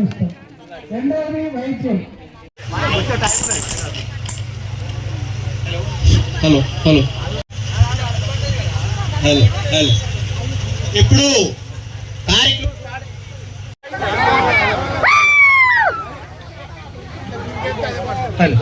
ఇష్టం. రెండవది వైద్యం. హలో హలో హలో హలో ఇప్పుడు హలో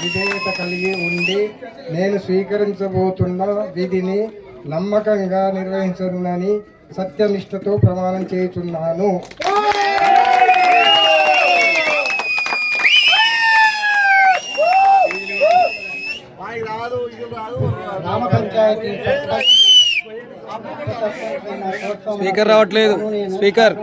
విధేయత కలిగి ఉండి నేను స్వీకరించబోతున్న విధిని నమ్మకంగా నిర్వహించనునని సత్యనిష్టతో ప్రమాణం చేయుచున్నాను. గ్రామ పంచాయతీ స్పీకర్ రావట్లేదు. స్పీకర్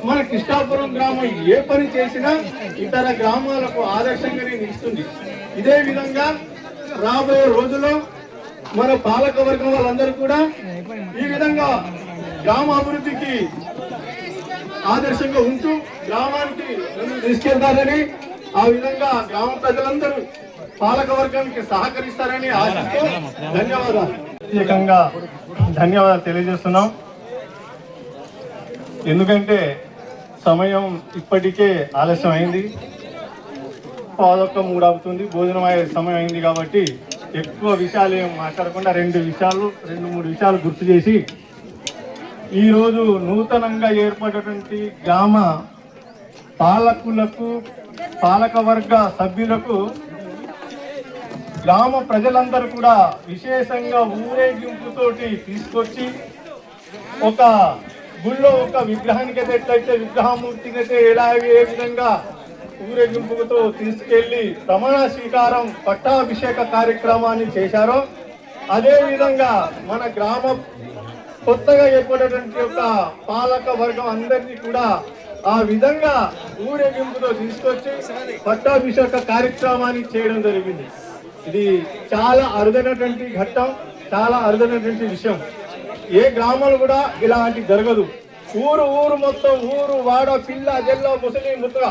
మన కృష్ణాపురం గ్రామం ఏ పని చేసినా ఇతర గ్రామాలకు ఆదర్శంగానే నిలుస్తుంది. ఇదే విధంగా రాబోయే రోజుల్లో మన పాలక వర్గం వాళ్ళందరూ కూడా ఈ విధంగా గ్రామ అభివృద్ధికి ఆదర్శంగా ఉంటూ గ్రామానికి తీసుకెళ్తారని, ఆ విధంగా గ్రామ ప్రజలందరూ పాలక వర్గానికి సహకరిస్తారని ఆశిస్తూ ధన్యవాదాలు. ప్రత్యేకంగా ధన్యవాదాలు తెలియజేస్తున్నాం. ఎందుకంటే సమయం ఇప్పటికే ఆలస్యం అయింది, 11:03 అవుతుంది, భోజనం అయ్యే సమయం అయింది. కాబట్టి ఎక్కువ విషయాలు ఏం మాట్లాడకుండా 2-3 విషయాలు గుర్తు చేసి, ఈరోజు నూతనంగా ఏర్పడినటువంటి గ్రామ పాలకులకు, పాలకవర్గ సభ్యులకు, గ్రామ ప్రజలందరూ కూడా విశేషంగా ఊరేగింపుతోటి తీసుకొచ్చి ఒక గుళ్ళో ఒక విగ్రహానికి ఎట్లయితే విగ్రహమూర్తికి అయితే ఏ విధంగా ఊరేగింపుతో తీసుకెళ్లి ప్రమాణ స్వీకారం పట్టాభిషేక కార్యక్రమాన్ని చేశారో, అదే విధంగా మన గ్రామ కొత్తగా ఏర్పడినటువంటి యొక్క పాలక వర్గం అందరినీ కూడా ఆ విధంగా ఊరేగింపుతో తీసుకొచ్చి పట్టాభిషేక కార్యక్రమాన్ని చేయడం జరిగింది. ఇది చాలా అరుదైనటువంటి ఘట్టం, చాలా అరుదైనటువంటి విషయం. ఏ గ్రామాలు కూడా ఇలాంటి జరగదు. ఊరు మొత్తం, ఊరు వాడ, పిల్ల జల్ల, ముసలి ముత్తగా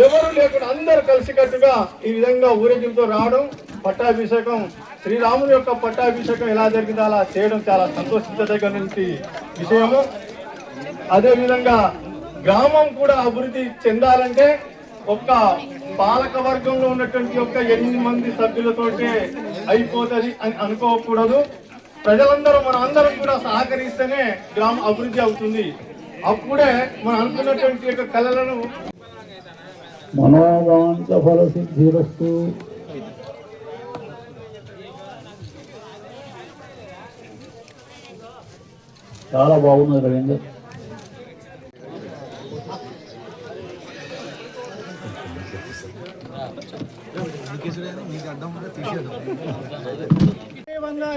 ఎవరు లేకుండా అందరు కలిసికట్టుగా ఈ విధంగా ఊరేగింపుతో రావడం, పట్టాభిషేకం, శ్రీరాముని యొక్క పట్టాభిషేకం ఎలా జరిగిందో అలా చేయడం చాలా సంతోషించదగినటువంటి విషయము. అదేవిధంగా గ్రామం కూడా అభివృద్ధి చెందాలంటే ఒక్క పాలక వర్గంలో ఉన్నటువంటి ఒక 8 మంది సభ్యులతోటే అయిపోతుంది అని అనుకోకూడదు. ప్రజలందరూ మన అందరం కూడా సహకరిస్తేనే గ్రామ అభివృద్ధి అవుతుంది. అప్పుడే మనం అనుకున్నటువంటి యొక్క కళలను మనోవాంఛ ఫల సిద్ధిరస్తు. చాలా బాగున్నది రవీందర్.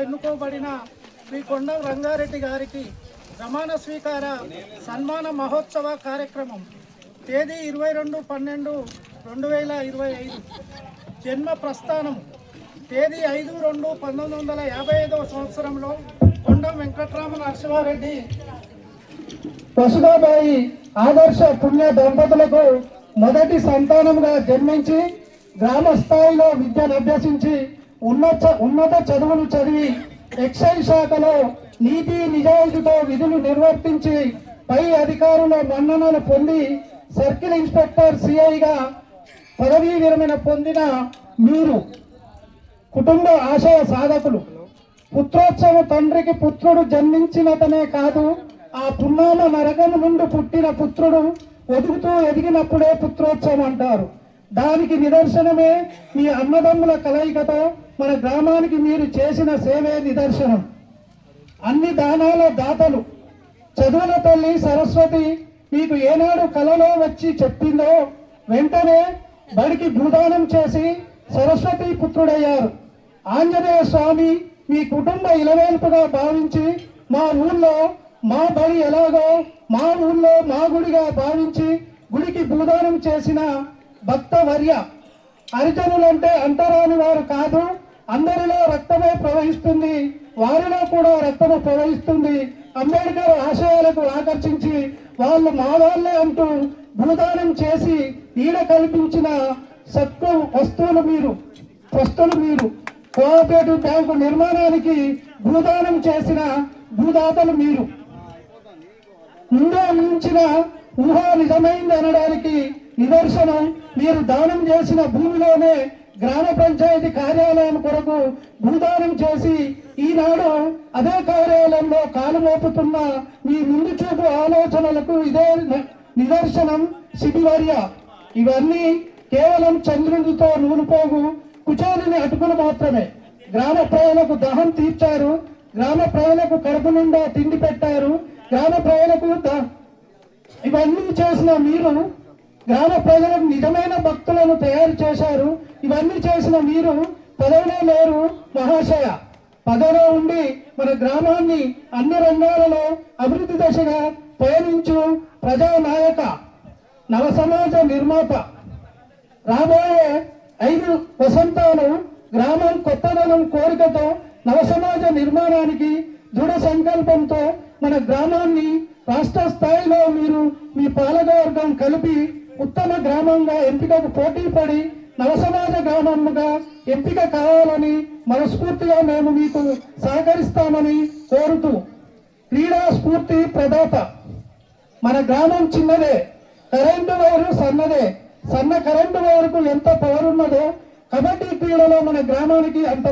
ఎన్నుకోబడిన శ్రీ కొండ రంగారెడ్డి గారికి ప్రమాణ స్వీకార సన్మాన మహోత్సవ కార్యక్రమం తేదీ 22/12/2025, జన్మ ప్రస్థానం తేదీ 5/2/1955 సంవత్సరంలో కొండం వెంకట్రామ నరసింహారెడ్డి వసుధాబాయి ఆదర్శ పుణ్య దంపతులకు మొదటి సంతానంగా జన్మించి గ్రామ స్థాయిలో విద్యను అభ్యసించి ఉన్నత చదువులు చదివి ఎక్సైజ్ శాఖలో నీతి నిజాయితీతో విధులు నిర్వర్తించి పై అధికారుల మన్ననలు పొంది సర్కిల్ ఇన్స్పెక్టర్ సిఐగా పదవీ విరమణ పొందిన మీరు కుటుంబ ఆశయ సాధకులు. పుత్రోత్సవ తండ్రికి పుత్రుడు జన్మించినతనే కాదు, ఆ పున్నామ నరకం నుండి పుట్టిన పుత్రుడు ఎదుగుతూ ఎదిగినప్పుడే పుత్రోత్సవం అంటారు. దానికి నిదర్శనమే మీ అన్నదమ్ముల కలయికతో మన గ్రామానికి మీరు చేసిన సేవే నిదర్శనం. అన్ని దానాల దాతలు చదువుల తల్లి సరస్వతి మీకు ఏనాడు కలలో వచ్చి చెప్పిందో వెంటనే బడికి భూదానం చేసి సరస్వతి పుత్రుడయ్యారు. ఆంజనేయ స్వామి మీ కుటుంబ ఇలవేల్పుగా భావించి మా ఊళ్ళో మా బడి ఎలాగో మా ఊళ్ళో మా గుడిగా భావించి గుడికి భూదానం చేసిన భక్త వర్య. హరిజనులంటే అంటరాని వారు కాదు, అందరిలో రక్తమే ప్రవహిస్తుంది, వారిలో కూడా రక్తము ప్రవహిస్తుంది. అంబేద్కర్ ఆశయాలకు ఆకర్షించి వాళ్ళు మా వాళ్ళే అంటూ భూదానం చేసి ఈడ కల్పించిన సత్తు వస్తువులు మీరు కోఆపరేటివ్ బ్యాంకు నిర్మాణానికి భూదానం చేసిన భూదాతలు మీరు. ముందే మించిన ఊహ నిజమైంది అనడానికి నిదర్శనం మీరు దానం చేసిన భూమిలోనే గ్రామ పంచాయతీ కార్యాలయం కొరకు భూదానం చేసి ఈనాడు అదే కార్యాలయంలో కాలు మోపుతున్న మీ ముందు చూపు ఆలోచనలకు ఇదే నిదర్శనం శిబివర్య. ఇవన్నీ కేవలం చంద్రునితో నూలుపోగు కుచేలుని అటుకులు మాత్రమే. గ్రామ ప్రజలకు దహం తీర్చారు, గ్రామ ప్రజలకు కడుపు నిండా తిండి పెట్టారు, గ్రామ ప్రజలకు ఇవన్నీ చేసిన మీరు గ్రామ ప్రజలకు నిజమైన భక్తులను తయారు చేశారు. ఇవన్నీ చేసిన మీరు పదవిలో లేరు మహాశయ. పదవిలో ఉండి మన గ్రామాన్ని అన్ని రంగాలలో అభివృద్ధి దశగా పయనించు ప్రజానాయక, నవ సమాజ నిర్మాత. రాబోయే 5 వసంతాలు గ్రామం కొత్తదనం కోరికతో నవ సమాజ నిర్మాణానికి దృఢ సంకల్పంతో మన గ్రామాన్ని రాష్ట్ర స్థాయిలో మీరు మీ పాలకవర్గం కలిపి ఉత్తమ గ్రామంగా ఎంపికకు పోటీ పడి నవసమాజ గ్రామంగా ఎంపిక కావాలని మనస్ఫూర్తిగా మేము మీకు సహకరిస్తామని కోరుతూ, క్రీడా స్ఫూర్తి ప్రదాత. మన గ్రామం చిన్నదే, కరెంటు వైరు సన్నదే. సన్న కరెంటు వైరుకు ఎంత పవర్ ఉన్నదో కబడ్డీ క్రీడలో మన గ్రామానికి అంత